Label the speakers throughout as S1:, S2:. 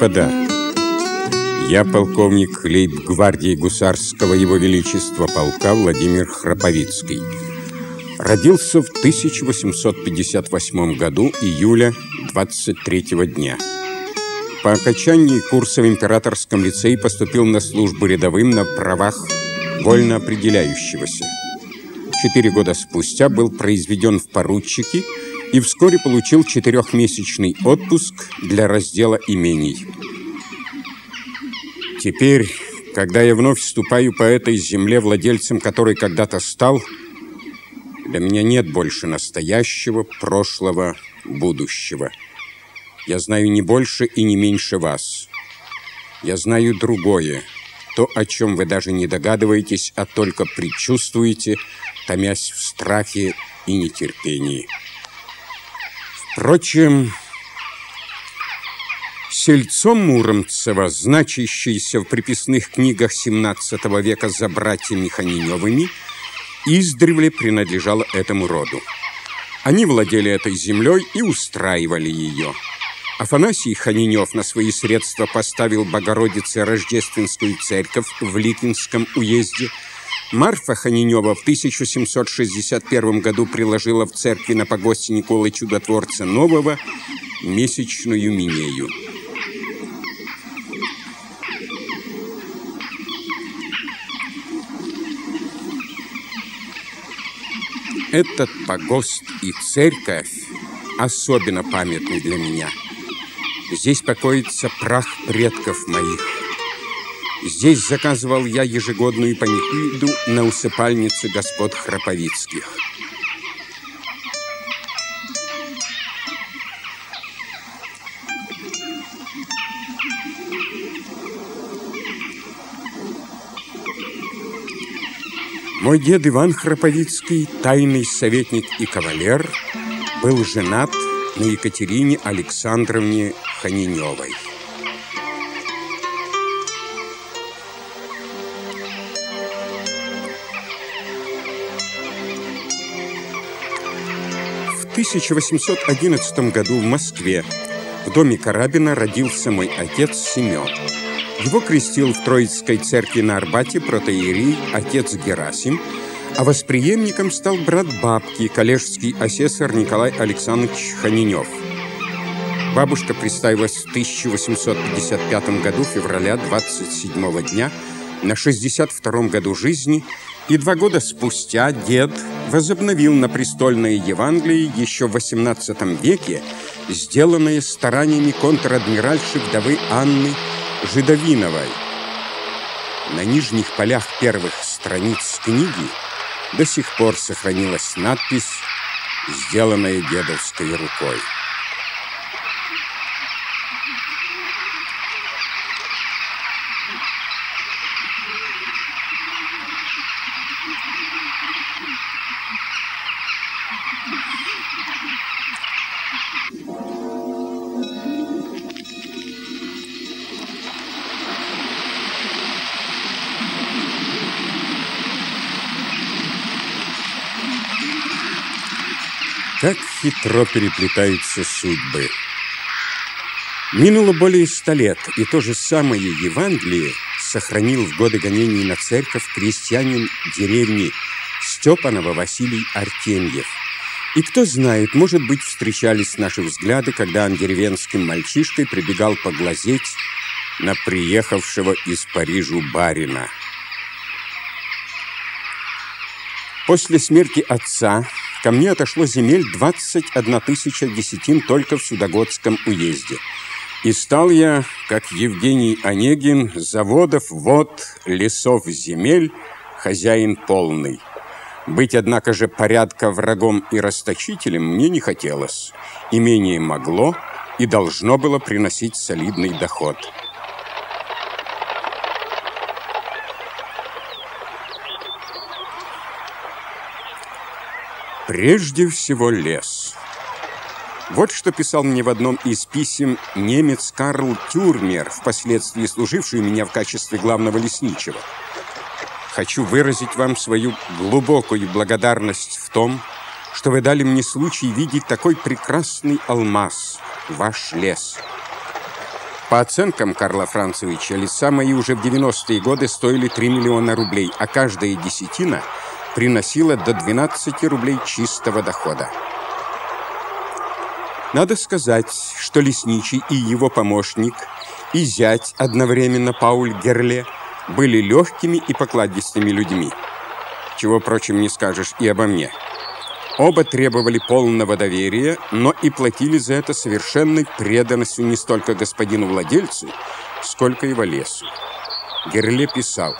S1: господа, я полковник лейб-гвардии гусарского Его Величества полка Владимир Храповицкий. Родился в 1858 году, июля 23-го дня. По окончании курса в Императорском лицее поступил на службу рядовым на правах вольно определяющегося. 4 года спустя был произведен в поручики и вскоре получил 4-месячный отпуск для раздела имений. Теперь, когда я вновь ступаю по этой земле, владельцем которой когда-то стал, для меня нет больше настоящего, прошлого, будущего. Я знаю не больше и не меньше вас. Я знаю другое, то, о чем вы даже не догадываетесь, а только предчувствуете, томясь в страхе и нетерпении. Впрочем, сельцо Муромцево, значащееся в приписных книгах XVII века за братьями Ханиневыми, издревле принадлежало этому роду. Они владели этой землей и устраивали ее. Афанасий Ханинев на свои средства поставил Богородице Рождественскую церковь в Ликинском уезде. Марфа Ханинева в 1761 году приложила в церкви на погосте Николы Чудотворца Нового месячную минею. Этот погост и церковь особенно памятны для меня. Здесь покоится прах предков моих. Здесь заказывал я ежегодную панихиду на усыпальнице господ Храповицких. Мой дед Иван Храповицкий, тайный советник и кавалер, был женат на Екатерине Александровне Ханиневой. В 1811 году в Москве в доме Карабина родился мой отец Семен. Его крестил в Троицкой церкви на Арбате протоиерей отец Герасим, а восприемником стал брат бабки, коллежский асессор Николай Александрович Ханинев. Бабушка представилась в 1855 году, февраля 27 дня, на 62-м году жизни, и 2 года спустя дед возобновил на престольное Евангелие еще в XVIII веке, сделанное стараниями контр-адмиральши вдовы Анны Жидовиновой. На нижних полях первых страниц книги до сих пор сохранилась надпись, сделанная дедовской рукой. Как хитро переплетаются судьбы. Минуло более 100 лет, и то же самое Евангелие сохранил в годы гонений на церковь крестьянин деревни Степанова Василий Артемьев. И кто знает, может быть, встречались наши взгляды, когда он деревенским мальчишкой прибегал поглазеть на приехавшего из Парижа барина. После смерти отца ко мне отошло земель 21 тысяча десятин только в Судогодском уезде. И стал я, как Евгений Онегин, заводов, вод, лесов, земель, хозяин полный. Быть, однако же, порядка врагом и расточителем мне не хотелось. Имение могло и должно было приносить солидный доход. Прежде всего лес. Вот что писал мне в одном из писем немец Карл Тюрмер, впоследствии служивший у меня в качестве главного лесничего. Хочу выразить вам свою глубокую благодарность в том, что вы дали мне случай видеть такой прекрасный алмаз, ваш лес. По оценкам Карла Францевича, леса мои уже в 90-е годы стоили 3 миллиона рублей, а каждая десятина приносила до 12 рублей чистого дохода. Надо сказать, что лесничий и его помощник, и зять одновременно Пауль Герле, были легкими и покладистыми людьми. Чего, впрочем, не скажешь и обо мне. Оба требовали полного доверия, но и платили за это совершенной преданностью не столько господину владельцу, сколько его лесу. Герле писал: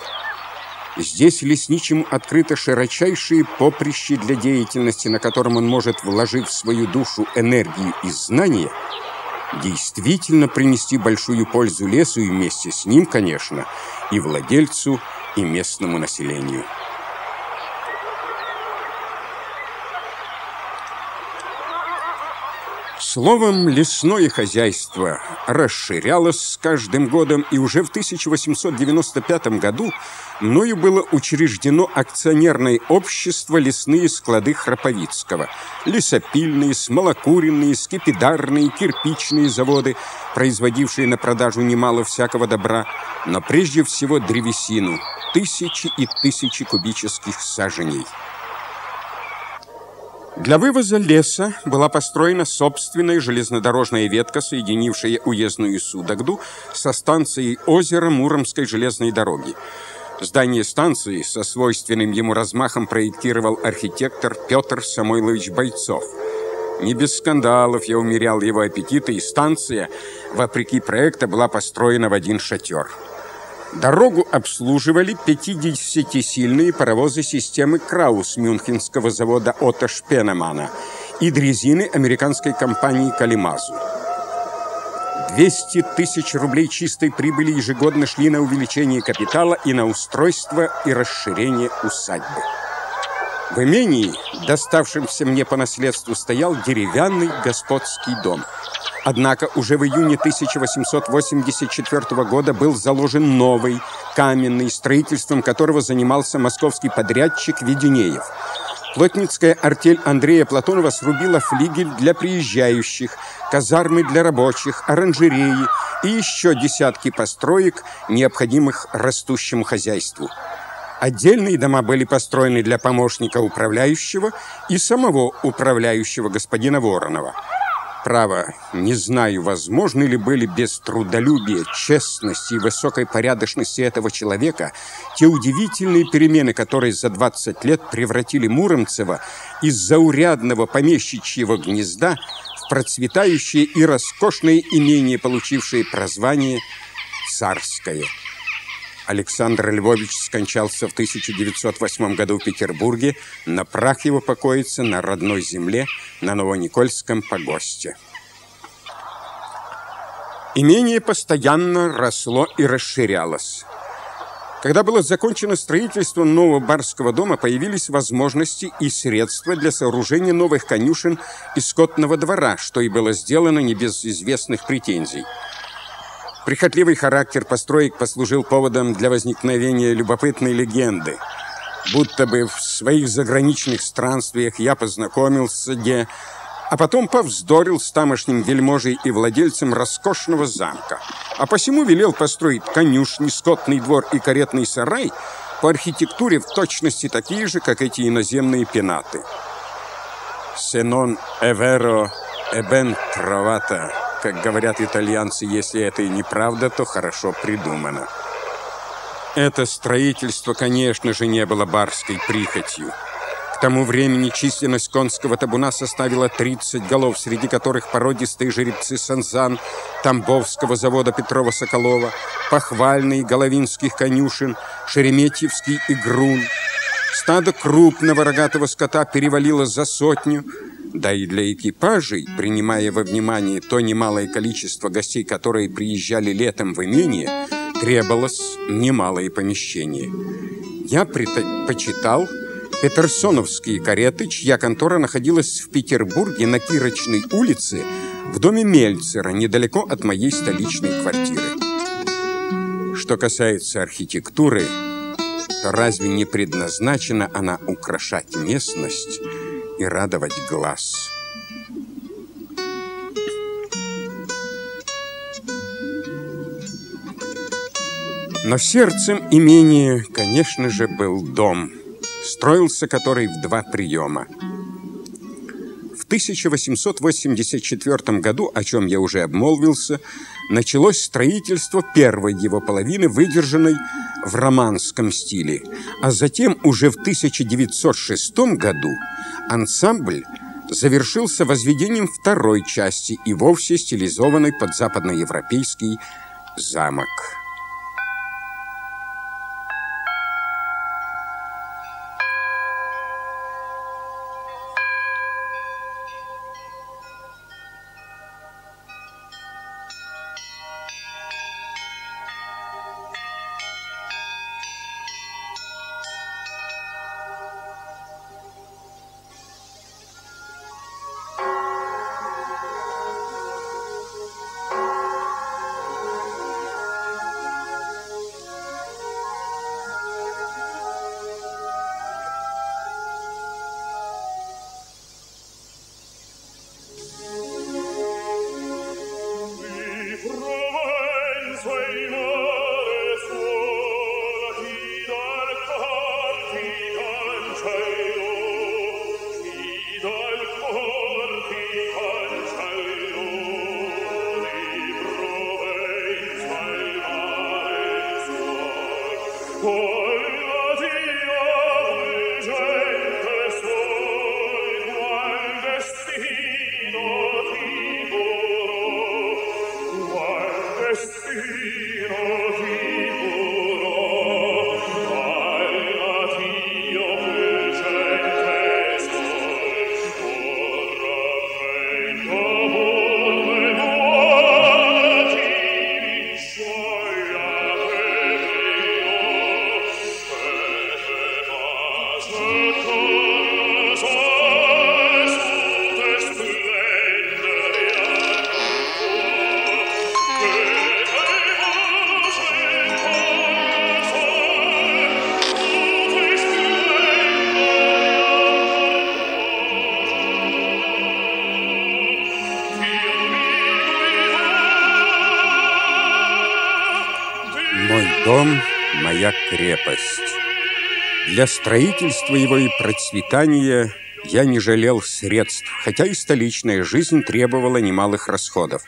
S1: «Здесь лесничему открыто широчайшие поприща для деятельности, на котором он может, вложив в свою душу энергию и знания, действительно принести большую пользу лесу и вместе с ним, конечно, и владельцу, и местному населению». Словом, лесное хозяйство расширялось с каждым годом, и уже в 1895 году мною было учреждено акционерное общество «Лесные склады Храповицкого». Лесопильные, смолокуренные, скипидарные, кирпичные заводы, производившие на продажу немало всякого добра, но прежде всего древесину, тысячи и тысячи кубических саженей. Для вывоза леса была построена собственная железнодорожная ветка, соединившая уездную Судогду со станцией озера Муромской железной дороги. Здание станции со свойственным ему размахом проектировал архитектор Петр Самойлович Бойцов. Не без скандалов я умерял его аппетиты, и станция, вопреки проекта, была построена в один шатер. Дорогу обслуживали 50-сильные паровозы системы Краус мюнхенского завода Отто Шпенемана и дрезины американской компании Калимазу. 200 тысяч рублей чистой прибыли ежегодно шли на увеличение капитала и на устройство и расширение усадьбы. В имении, доставшемся мне по наследству, стоял деревянный господский дом. Однако уже в июне 1884 года был заложен новый, каменный, строительством которого занимался московский подрядчик Веденеев. Плотницкая артель Андрея Платонова срубила флигель для приезжающих, казармы для рабочих, оранжереи и еще десятки построек, необходимых растущему хозяйству. Отдельные дома были построены для помощника управляющего и самого управляющего господина Воронова. Право, не знаю, возможны ли были без трудолюбия, честности и высокой порядочности этого человека те удивительные перемены, которые за 20 лет превратили Муромцева из заурядного помещичьего гнезда в процветающее и роскошное имение, получившее прозвание «Царское». Александр Львович скончался в 1908 году в Петербурге. На прах его покоится на родной земле, на Новоникольском погосте. Имение постоянно росло и расширялось. Когда было закончено строительство нового барского дома, появились возможности и средства для сооружения новых конюшен и скотного двора, что и было сделано не без известных претензий. Прихотливый характер построек послужил поводом для возникновения любопытной легенды. Будто бы в своих заграничных странствиях я познакомился, а потом повздорил с тамошним вельможей и владельцем роскошного замка, а посему велел построить конюшни, скотный двор и каретный сарай по архитектуре в точности такие же, как эти иноземные пенаты. «Se non è vero, è ben trovato». Как говорят итальянцы, если это и неправда, то хорошо придумано. Это строительство, конечно же, не было барской прихотью. К тому времени численность конского табуна составила 30 голов, среди которых породистые жеребцы Санзан, Тамбовского завода Петрова-Соколова, Похвальный, Головинских конюшен, Шереметьевский и Грун. Стадо крупного рогатого скота перевалило за 100, да и для экипажей, принимая во внимание то немалое количество гостей, которые приезжали летом в имение, требовалось немалое помещение. Я предпочитал петерсоновские кареты, чья контора находилась в Петербурге на Кирочной улице в доме Мельцера, недалеко от моей столичной квартиры. Что касается архитектуры, то разве не предназначена она украшать местность и радовать глаз? Но сердцем имения, конечно же, был дом, строился который в 2 приема. В 1884 году, о чем я уже обмолвился, началось строительство первой его половины, выдержанной в романском стиле. А затем уже в 1906 году ансамбль завершился возведением второй части и вовсе стилизованной под западноевропейский замок. Мой дом – моя крепость. Для строительства его и процветания я не жалел средств, хотя и столичная жизнь требовала немалых расходов.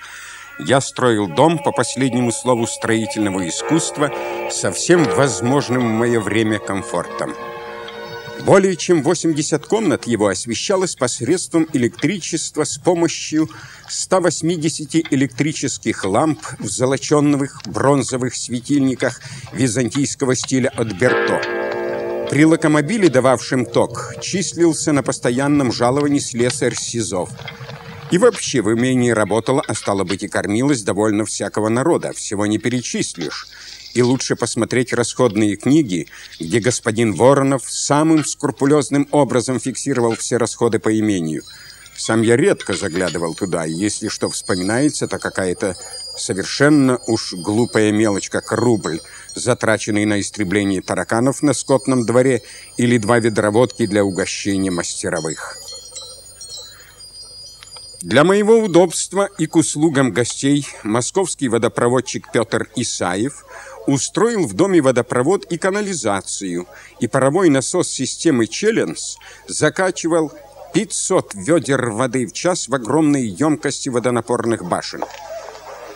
S1: Я строил дом по последнему слову строительного искусства со всем возможным в мое время комфортом. Более чем 80 комнат его освещалось посредством электричества с помощью 180 электрических ламп в золоченных бронзовых светильниках византийского стиля от Берто. При локомобиле, дававшем ток, числился на постоянном жаловании слесарь Сизов. И вообще в имении работало, а стало быть и кормилось довольно всякого народа, всего не перечислишь. И лучше посмотреть расходные книги, где господин Воронов самым скрупулезным образом фиксировал все расходы по имению. Сам я редко заглядывал туда, и если что вспоминается, то какая-то совершенно уж глупая мелочь, как рубль, затраченный на истребление тараканов на скотном дворе или 2 ведра водки для угощения мастеровых. Для моего удобства и к услугам гостей московский водопроводчик Петр Исаев устроил в доме водопровод и канализацию, и паровой насос системы «Челленс» закачивал 500 ведер воды в час в огромные емкости водонапорных башен.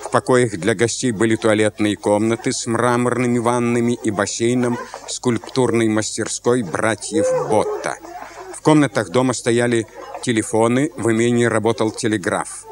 S1: В покоях для гостей были туалетные комнаты с мраморными ваннами и бассейном скульптурной мастерской братьев Ботта. В комнатах дома стояли телефоны, в имении работал телеграф.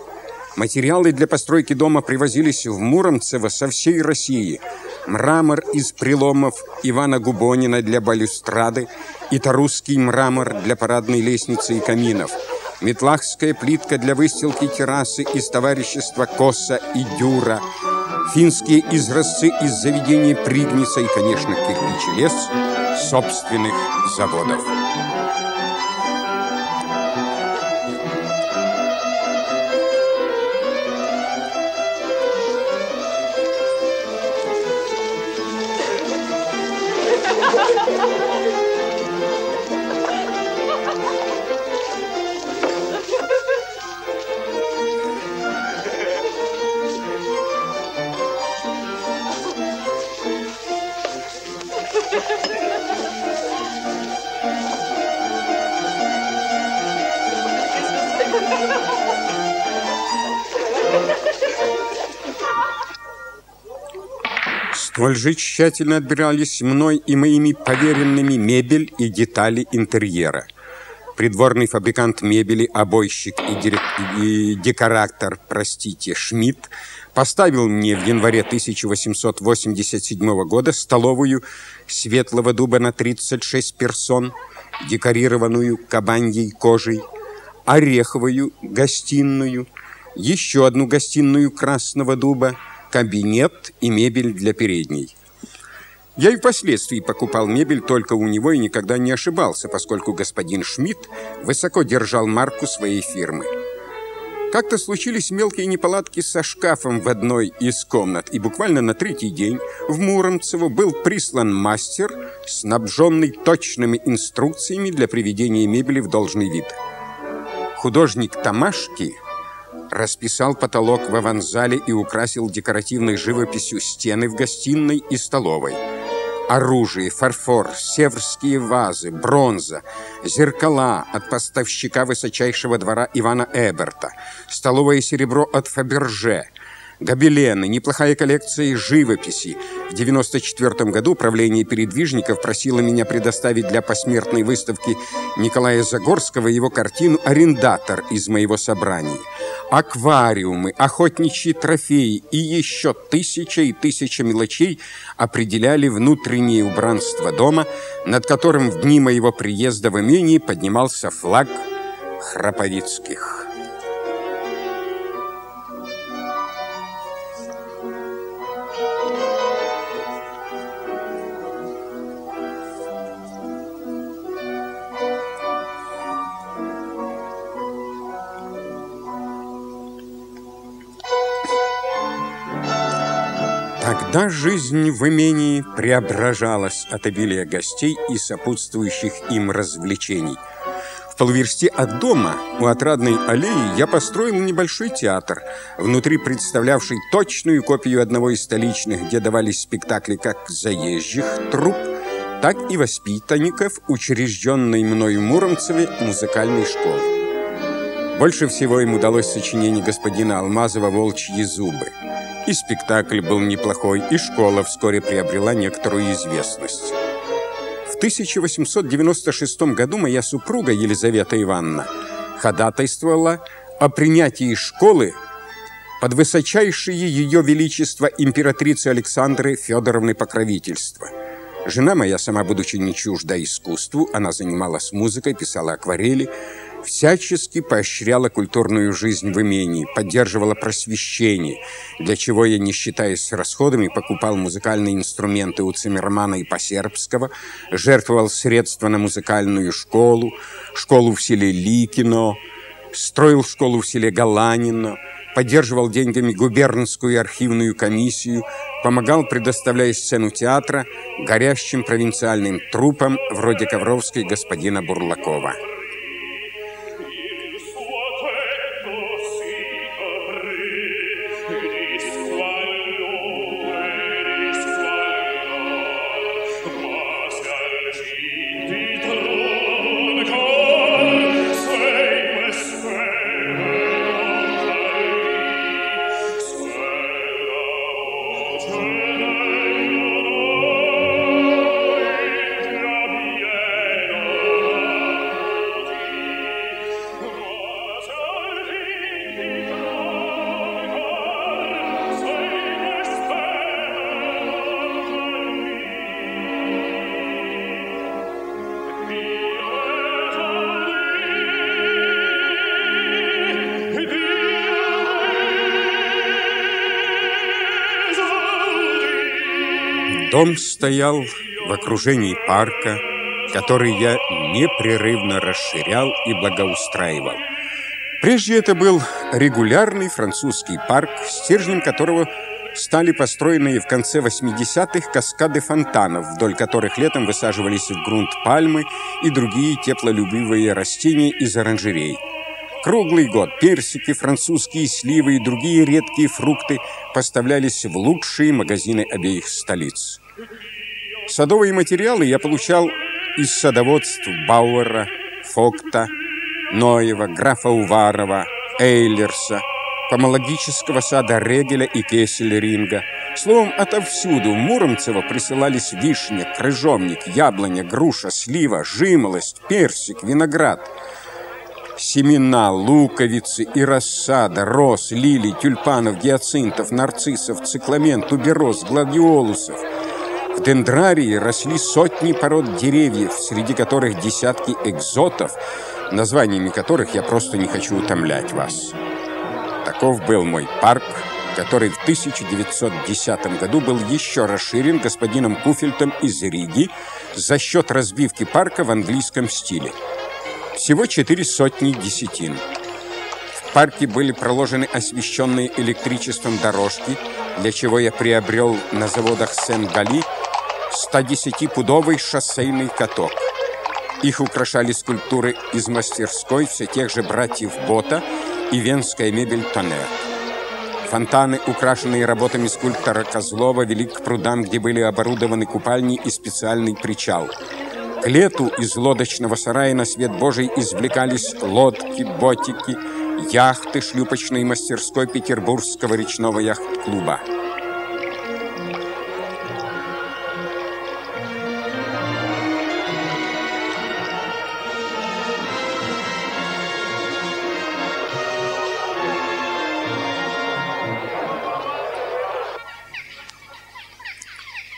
S1: Материалы для постройки дома привозились в Муромцево со всей России. Мрамор из преломов Ивана Губонина для балюстрады и тарусский мрамор для парадной лестницы и каминов. Метлахская плитка для выстилки террасы из товарищества Коса и Дюра. Финские изразцы из заведения Пригница и, конечно, кирпич и лес собственных заводов. Столь же тщательно отбирались мной и моими поверенными мебель и детали интерьера. Придворный фабрикант мебели, обойщик и декоратор, Шмидт, поставил мне в январе 1887 года столовую светлого дуба на 36 персон, декорированную кабаньей кожей, ореховую гостиную, еще одну гостиную красного дуба, кабинет и мебель для передней. Я и впоследствии покупал мебель только у него и никогда не ошибался, поскольку господин Шмидт высоко держал марку своей фирмы. Как-то случились мелкие неполадки со шкафом в одной из комнат, и буквально на третий день в Муромцево был прислан мастер, снабженный точными инструкциями для приведения мебели в должный вид. Художник Тамашки расписал потолок в аванзале и украсил декоративной живописью стены в гостиной и столовой. Оружие, фарфор, северские вазы, бронза, зеркала от поставщика высочайшего двора Ивана Эберта, столовое серебро от Фаберже, гобелены, неплохая коллекция живописи. В 1994 году правление передвижников просило меня предоставить для посмертной выставки Николая Загорского его картину «Арендатор» из моего собрания. Аквариумы, охотничьи трофеи и еще тысяча и тысяча мелочей определяли внутреннее убранство дома, над которым в дни моего приезда в имение поднимался флаг Храповицких. Тогда жизнь в имении преображалась от обилия гостей и сопутствующих им развлечений. В полуверсте от дома, у Отрадной аллеи, я построил небольшой театр, внутри представлявший точную копию одного из столичных, где давались спектакли как заезжих труп, так и воспитанников учрежденной мною в Муромцеве музыкальной школы. Больше всего им удалось сочинение господина Алмазова «Волчьи зубы». И спектакль был неплохой, и школа вскоре приобрела некоторую известность. В 1896 году моя супруга Елизавета Ивановна ходатайствовала о принятии школы под высочайшее ее величество императрицы Александры Федоровны покровительство. Жена моя, сама будучи не чужда искусству, она занималась музыкой, писала акварели, всячески поощряла культурную жизнь в имении, поддерживала просвещение, для чего я, не считаясь с расходами, покупал музыкальные инструменты у Циммермана и Посербского, жертвовал средства на музыкальную школу, школу в селе Ликино, строил школу в селе Галанино, поддерживал деньгами губернскую архивную комиссию, помогал, предоставляя сцену театра, горящим провинциальным труппам вроде Ковровской господина Бурлакова. Дом стоял в окружении парка, который я непрерывно расширял и благоустраивал. Прежде это был регулярный французский парк, стержнем которого стали построенные в конце 80-х каскады фонтанов, вдоль которых летом высаживались в грунт пальмы и другие теплолюбивые растения из оранжерей. Круглый год персики, французские сливы и другие редкие фрукты поставлялись в лучшие магазины обеих столиц. Садовые материалы я получал из садоводств Бауэра, Фокта, Ноева, графа Уварова, Эйлерса, помологического сада Регеля и Кессельринга. Словом, отовсюду в Муромцево присылались вишня, крыжовник, яблоня, груша, слива, жимолость, персик, виноград. Семена, луковицы и рассада, роз, лилий, тюльпанов, гиацинтов, нарциссов, цикламен, тубероз, гладиолусов. В дендрарии росли сотни пород деревьев, среди которых десятки экзотов, названиями которых я просто не хочу утомлять вас. Таков был мой парк, который в 1910 году был еще расширен господином Куфельтом из Риги за счет разбивки парка в английском стиле. Всего 400 десятин. В парке были проложены освещенные электричеством дорожки, для чего я приобрел на заводах Сен-Гали 110-пудовый шоссейный каток. Их украшали скульптуры из мастерской все тех же братьев Бота и венская мебель Тоннер. Фонтаны, украшенные работами скульптора Козлова, вели к прудам, где были оборудованы купальни и специальный причал. К лету из лодочного сарая на свет Божий извлекались лодки, ботики, яхты шлюпочной мастерской Петербургского речного яхт-клуба.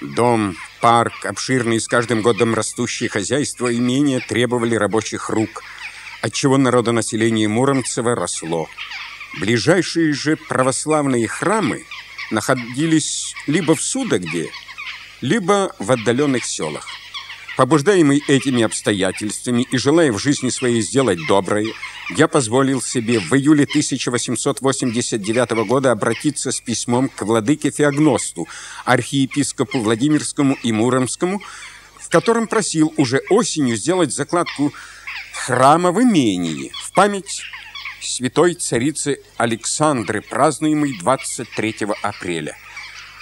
S1: Дом, парк, обширные с каждым годом растущие хозяйства, имения требовали рабочих рук, отчего народонаселение Муромцева росло. Ближайшие же православные храмы находились либо в Судогде, либо в отдаленных селах. Побуждаемый этими обстоятельствами и желая в жизни своей сделать доброе, я позволил себе в июле 1889 года обратиться с письмом к владыке Феогносту, архиепископу Владимирскому и Муромскому, в котором просил уже осенью сделать закладку храма в имении в память святой царицы Александры, празднуемой 23 апреля.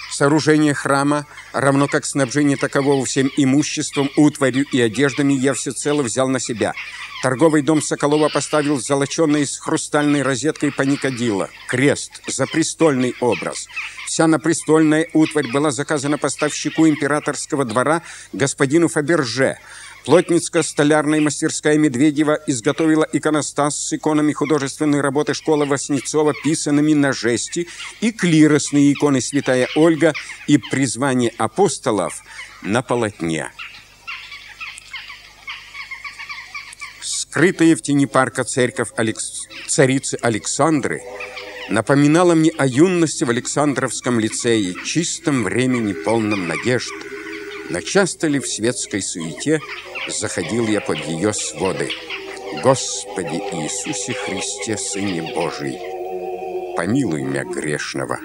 S1: Сооружение храма, равно как снабжение такового всем имуществом, утварью и одеждами, я всецело взял на себя. Торговый дом Соколова поставил золоченый с хрустальной розеткой паникадило, крест, запрестольный образ. Вся напрестольная утварь была заказана поставщику императорского двора господину Фаберже. Плотницко-столярная мастерская Медведева изготовила иконостас с иконами художественной работы школы Васнецова, писанными на жести, и клиросные иконы Святая Ольга и призвание апостолов на полотне. Скрытая в тени парка церковь царицы Александры напоминала мне о юности в Александровском лицее, чистом времени, полном надежд. Но часто ли в светской суете заходил я под ее своды? Господи Иисусе Христе, Сыне Божий, помилуй меня грешного.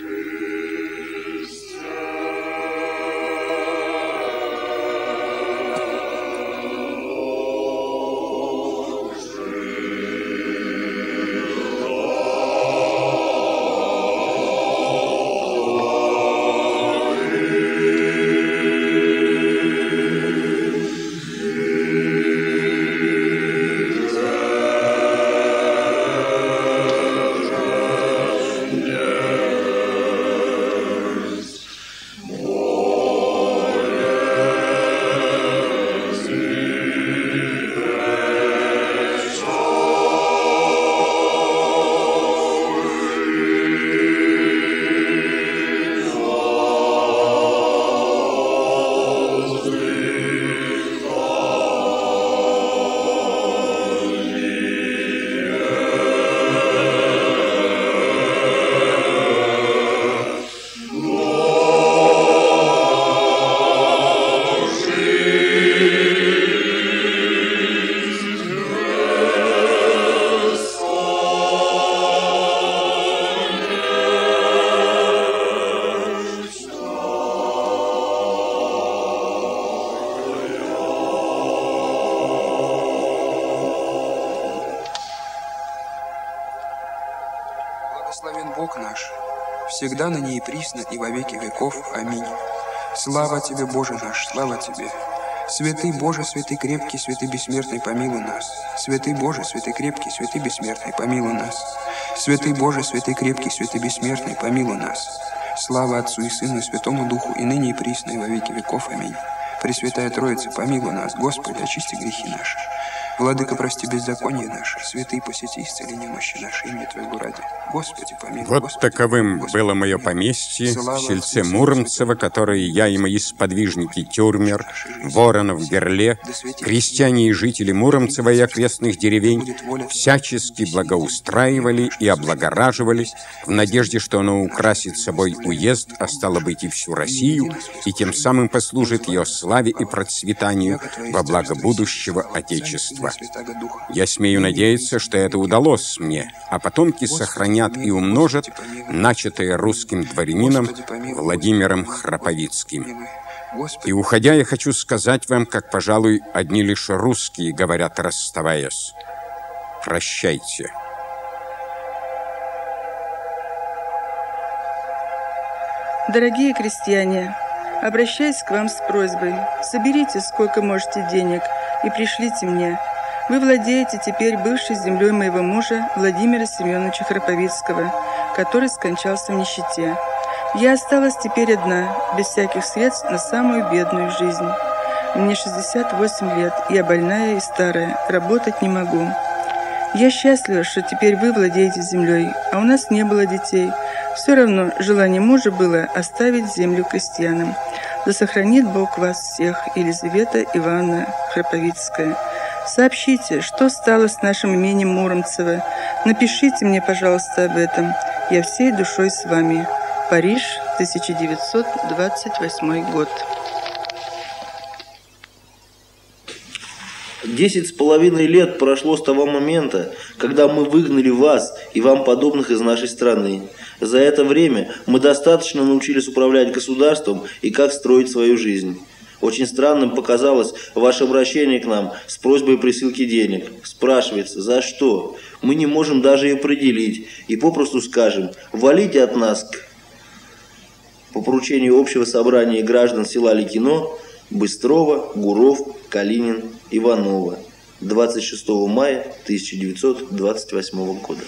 S2: Бог наш, всегда ныне и присно, и во веки веков. Аминь. Слава Тебе, Боже наш, слава Тебе! Святый Боже, святый крепкий, святый бессмертный, помилуй нас. Святый Боже, святый крепкий, святый бессмертный, помилуй нас. Святый Боже, святый крепкий, святый бессмертный, помилуй нас. Слава Отцу и Сыну и Святому Духу, и ныне и присно, и во веки веков. Аминь. Пресвятая Троица, помилуй нас. Господи, очисти грехи наши. Владыка, прости беззаконие наши. Святый, посети исцели немощи наши, имя Твоего ради. Господи, помилуй.
S1: Вот
S2: Господи,
S1: таковым
S2: Господи,
S1: было мое поместье в сельце Муромцево, которое я и мои сподвижники Тюрмер, Воронов, Герле, крестьяне и жители Муромцева и окрестных деревень всячески благоустраивали и облагораживали в надежде, что оно украсит собой уезд, а стало быть и всю Россию, и тем самым послужит ее славе и процветанию во благо будущего Отечества. Я смею надеяться, что это удалось мне, а потомки сохранят и умножат начатое русским дворянином Владимиром Храповицким. И уходя, я хочу сказать вам, как, пожалуй, одни лишь русские говорят, расставаясь: прощайте.
S3: Дорогие крестьяне, обращаюсь к вам с просьбой: соберите сколько можете денег и пришлите мне. Вы владеете теперь бывшей землей моего мужа Владимира Семеновича Храповицкого, который скончался в нищете. Я осталась теперь одна, без всяких средств на самую бедную жизнь. Мне 68 лет, я больная и старая, работать не могу. Я счастлива, что теперь вы владеете землей, а у нас не было детей. Все равно желание мужа было оставить землю крестьянам. Да сохранит Бог вас всех, Елизавета Ивановна Храповицкая. Сообщите, что стало с нашим имением Муромцево. Напишите мне, пожалуйста, об этом. Я всей душой с вами. Париж, 1928 год.
S4: 10,5 лет прошло с того момента, когда мы выгнали вас и вам подобных из нашей страны. За это время мы достаточно научились управлять государством и как строить свою жизнь. Очень странным показалось ваше обращение к нам с просьбой присылки денег. Спрашивается, за что? Мы не можем даже и определить. И попросту скажем: валите от нас по поручению общего собрания граждан села Ликино, Быстрова, Гуров, Калинин, Иванова. 26 мая 1928 года.